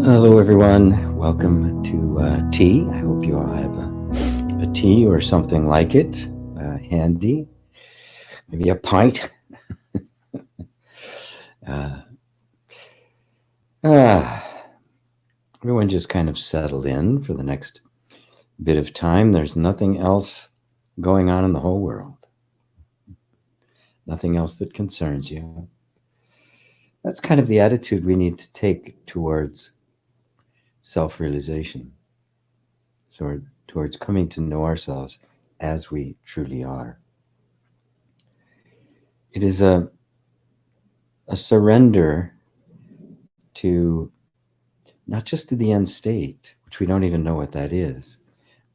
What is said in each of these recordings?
Hello, everyone. Welcome to tea. I hope you all have a tea or something like it handy. Maybe a pint. uh, Everyone just kind of settled in for the next bit of time. There's nothing else going on in the whole world. Nothing else that concerns you. That's kind of the attitude we need to take towards self-realization. So towards coming to know ourselves as we truly are. It is a surrender to not just to the end state, which we don't even know what that is,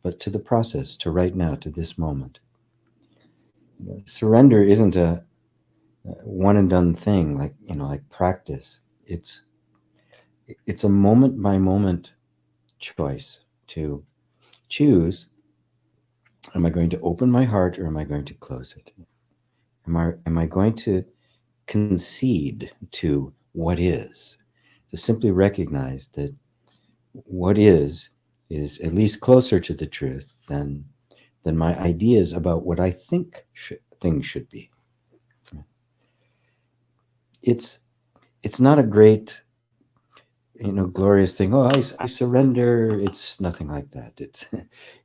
but to the process, to right now, to this moment. Surrender isn't a one and done thing, like practice. It's a moment by moment choice to choose: am I going to open my heart or am I going to close it? Am I going to concede to what is? To simply recognize that what is at least closer to the truth than my ideas about what I think things should be. It's not a great, glorious thing. Oh, I surrender. It's nothing like that.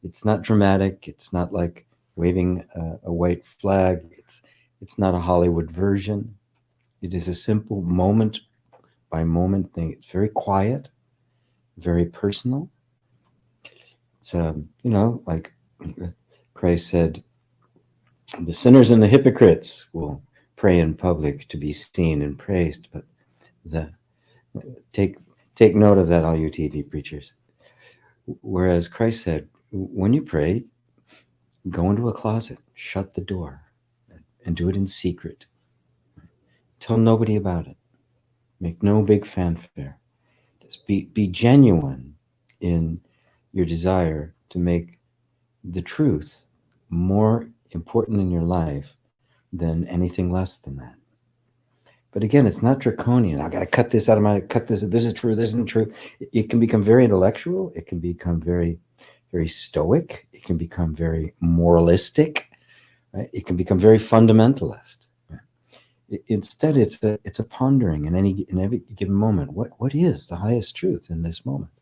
It's not dramatic. It's not like waving a white flag. It's not a Hollywood version. It is a simple moment by moment thing. It's very quiet, very personal. It's like Christ said, the sinners and the hypocrites will pray in public to be seen and praised, but take note of that, all you TV preachers. Whereas Christ said, when you pray, go into a closet, shut the door, and do it in secret. Tell nobody about it. Make no big fanfare. Just be genuine in your desire to make the truth more important in your life than anything less than that. But again, it's not draconian. I got to cut this out of this is true, this isn't true. It can become very intellectual. It can become very, very stoic. It can become very moralistic. Right? It can become very fundamentalist. Instead, it's a pondering in every given moment. What is the highest truth in this moment?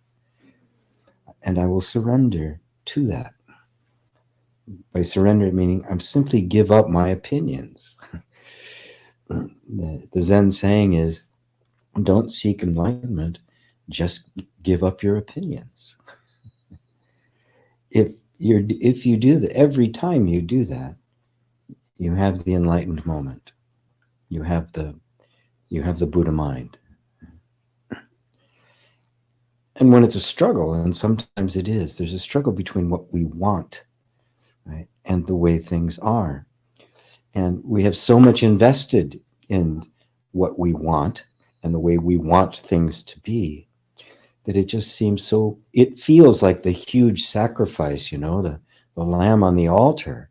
And I will surrender to that. By surrender, meaning I'm simply give up my opinions. The Zen saying is, don't seek enlightenment, just give up your opinions. If you do that, every time you do that, you have the enlightened moment. You have the Buddha mind. And when it's a struggle, and sometimes it is, there's a struggle between what we want, right, and the way things are. And we have so much invested in what we want and the way we want things to be that it just seems it feels like the huge sacrifice, the lamb on the altar,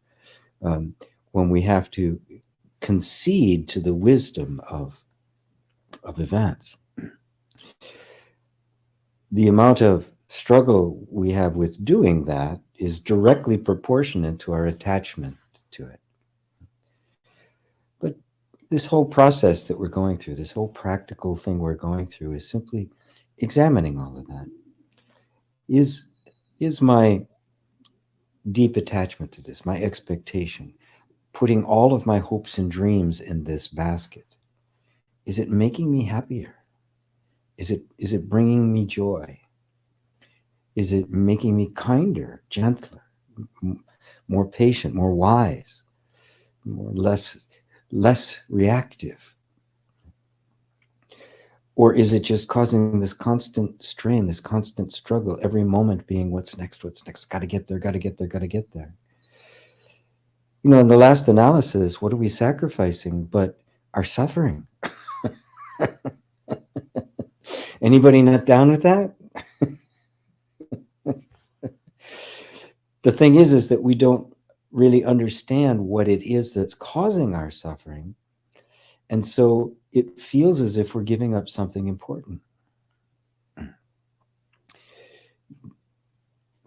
when we have to concede to the wisdom of events. The amount of struggle we have with doing that is directly proportionate to our attachment to it. But this whole process that we're going through, this whole practical thing we're going through, is simply examining all of that. Is my deep attachment to this, my expectation, putting all of my hopes and dreams in this basket, is it making me happier? Is it bringing me joy? Is it making me kinder, gentler, more patient, more wise, less reactive? Or is it just causing this constant strain, this constant struggle, every moment being what's next, got to get there, got to get there, got to get there? In the last analysis, what are we sacrificing but our suffering? Anybody not down with that? The thing is that we don't really understand what it is that's causing our suffering. And so it feels as if we're giving up something important.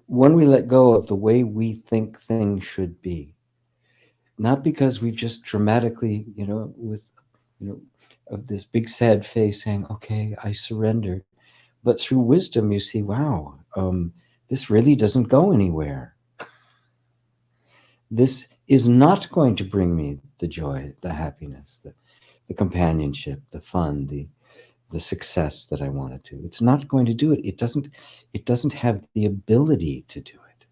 when we let go of the way we think things should be, not because we've just dramatically, with, of this big sad face saying, okay, I surrender. But through wisdom, you see, wow, this really doesn't go anywhere. This is not going to bring me the joy, the happiness, the companionship, the fun, the success that I wanted to. It's not going to do it. It doesn't have the ability to do it.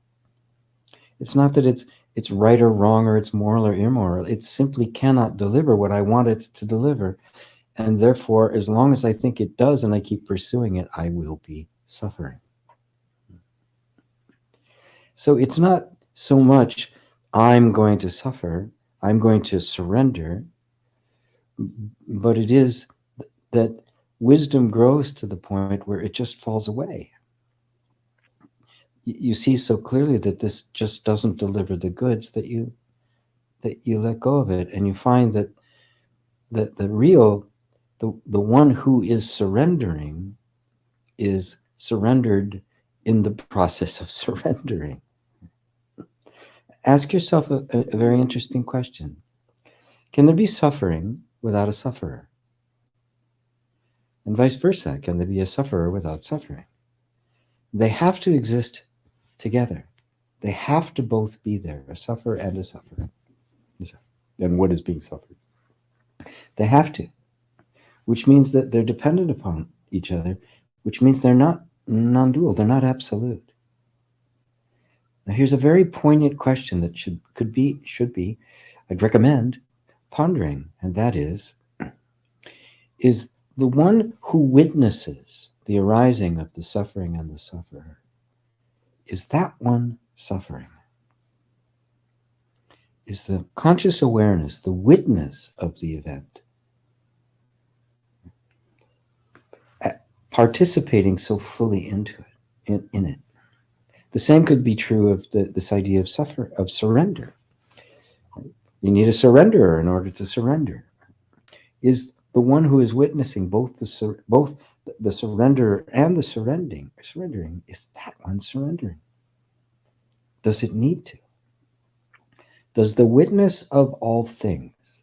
It's not that it's right or wrong, or it's moral or immoral. It simply cannot deliver what I want it to deliver. And therefore, as long as I think it does and I keep pursuing it, I will be suffering. So it's not so much I'm going to suffer, I'm going to surrender, but it is that wisdom grows to the point where it just falls away. You see so clearly that this just doesn't deliver the goods that you let go of it, and you find that the real, the one who is surrendering is surrendered in the process of surrendering. Ask yourself a very interesting question. Can there be suffering without a sufferer? And vice versa, can there be a sufferer without suffering? They have to exist together. They have to both be there, a sufferer and a sufferer. And what is being suffered? They have to, which means that they're dependent upon each other, which means they're not non-dual, they're not absolute. Now here's a very poignant question that should be, I'd recommend pondering, and that is the one who witnesses the arising of the suffering and the sufferer, is that one suffering? Is the conscious awareness, the witness of the event, participating so fully into it, in it? The same could be true of this idea of surrender. You need a surrenderer in order to surrender. Is the one who is witnessing both the surrenderer and the surrendering, is that one surrendering? Does it need to? Does the witness of all things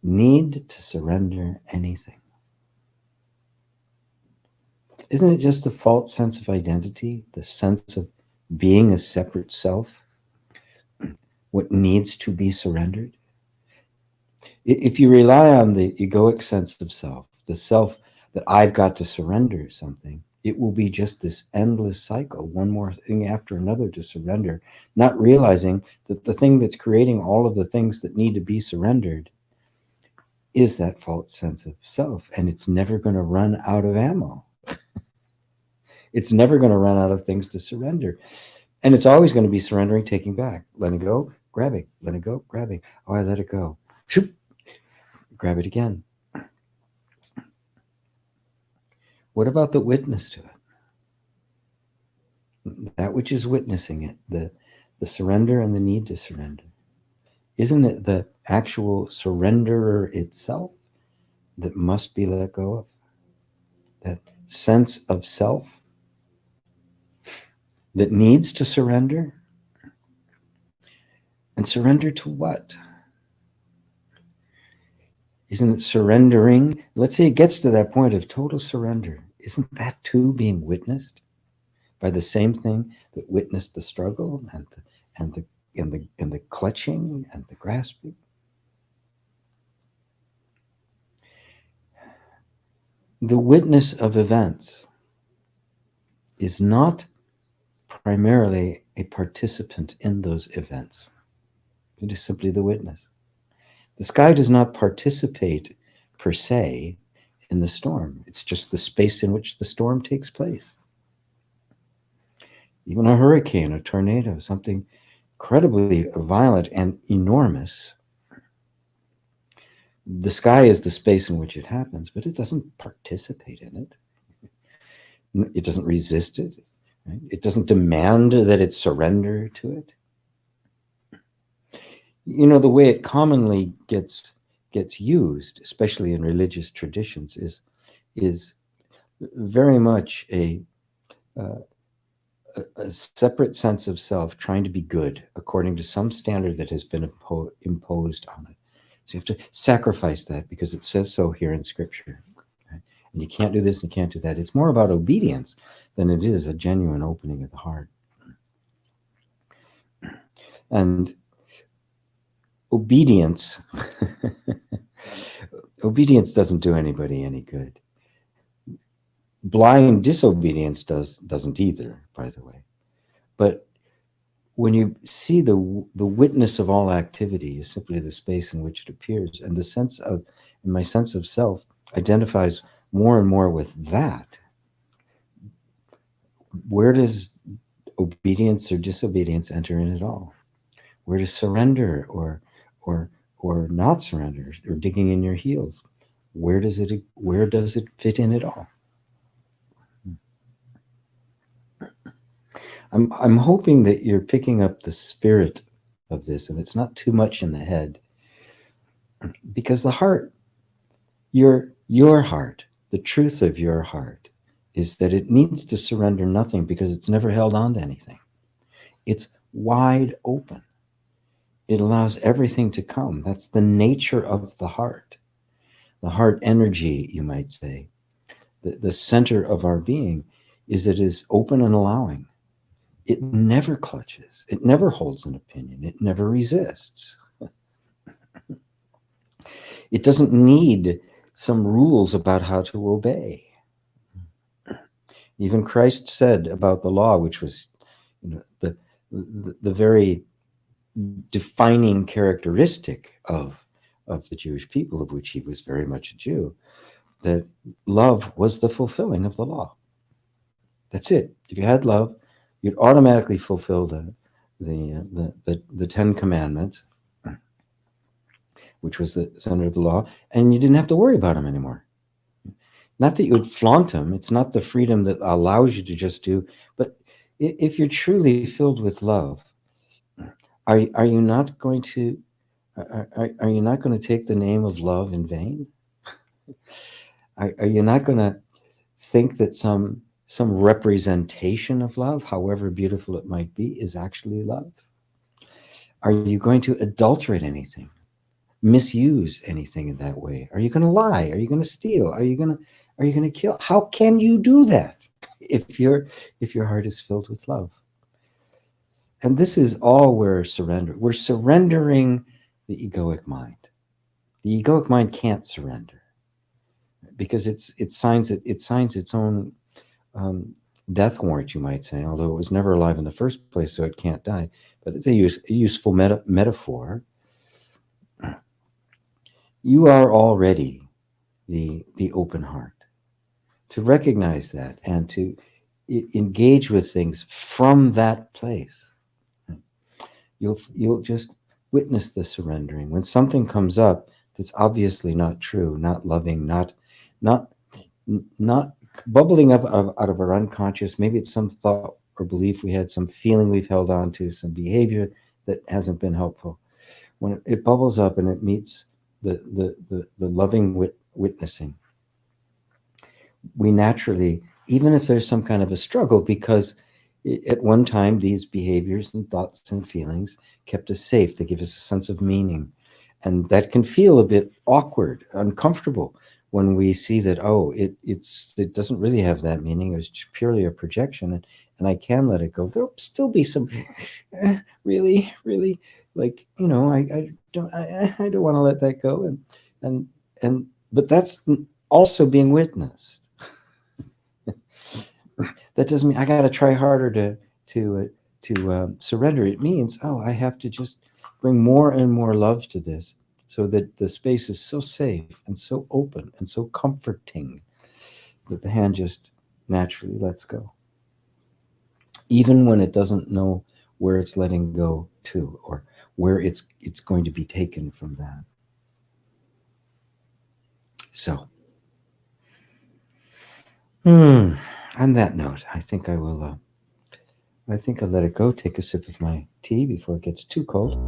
need to surrender anything? Isn't it just the false sense of identity, the sense of being a separate self, what needs to be surrendered? If you rely on the egoic sense of self, the self that I've got to surrender something, it will be just this endless cycle, one more thing after another to surrender, not realizing that the thing that's creating all of the things that need to be surrendered is that false sense of self, and it's never going to run out of ammo. It's never going to run out of things to surrender. And it's always going to be surrendering, taking back, letting go, grabbing, letting go, grabbing. Oh, I let it go. Shoop. Grab it again. What about the witness to it? That which is witnessing it, the surrender and the need to surrender. Isn't it the actual surrenderer itself that must be let go of? That sense of self that needs to surrender? And surrender to what? Isn't it surrendering? Let's say it gets to that point of total surrender. Isn't that too being witnessed by the same thing that witnessed the struggle and the clutching and the grasping? The witness of events is not primarily a participant in those events. It is simply the witness. The sky does not participate per se in the storm. It's just the space in which the storm takes place. Even a hurricane, a tornado, something incredibly violent and enormous, the sky is the space in which it happens, but it doesn't participate in it. It doesn't resist it. Right? It doesn't demand that it surrender to it. You know, the way it commonly gets used, especially in religious traditions, is very much a a separate sense of self trying to be good according to some standard that has been imposed on it. So you have to sacrifice that because it says so here in Scripture. Right? And you can't do this and you can't do that. It's more about obedience than it is a genuine opening of the heart. And obedience, obedience doesn't do anybody any good. Blind disobedience doesn't either, by the way. But when you see the witness of all activity is simply the space in which it appears, and the sense of, and my sense of self identifies more and more with that, where does obedience or disobedience enter in at all? Where does surrender or not surrender or digging in your heels? Where does it fit in at all? I'm hoping that you're picking up the spirit of this, and it's not too much in the head, because the heart, your heart, the truth of your heart is that it needs to surrender nothing because it's never held on to anything. It's wide open. It allows everything to come. That's the nature of the heart energy, you might say. The center of our being is it is open and allowing. It never clutches. It never holds an opinion. It never resists. It doesn't need some rules about how to obey. Even Christ said about the law, which was, the very defining characteristic of the Jewish people, of which he was very much a Jew, that love was the fulfilling of the law. That's it. If you had love, you'd automatically fulfill the 10 Commandments, which was the center of the law, and you didn't have to worry about them anymore. Not that you would flaunt them. It's not the freedom that allows you to just do, but if you're truly filled with love, are you not going to are you not going to take the name of love in vain? Are you not going to think that some representation of love, however beautiful it might be, is actually love? Are you going to adulterate anything, misuse anything in that way? Are you going to lie? Are you going to steal? Are you going to kill? How can you do that if your heart is filled with love? And this is all we're surrendering the egoic mind. The egoic mind can't surrender because it signs its own death warrant, you might say, although it was never alive in the first place, so it can't die. But it's a useful metaphor. You are already the open heart. To recognize that and to engage with things from that place, you'll just witness the surrendering. When something comes up that's obviously not true, not loving, not bubbling up out of our unconscious, maybe it's some thought or belief we had, some feeling we've held on to, some behavior that hasn't been helpful. When it bubbles up and it meets the loving witnessing, we naturally, even if there's some kind of a struggle, because at one time these behaviors and thoughts and feelings kept us safe, they give us a sense of meaning, and that can feel a bit awkward, uncomfortable when we see that, oh, it doesn't really have that meaning, it was purely a projection, and I can let it go. There'll still be some really like, I don't want to let that go, and but that's also being witnessed. That doesn't mean I got to try harder to surrender. It means, oh, I have to just bring more and more love to this, so that the space is so safe and so open and so comforting that the hand just naturally lets go, even when it doesn't know where it's letting go to, or where it's going to be taken from that. So, on that note, I think I will. I think I'll let it go. Take a sip of my tea before it gets too cold.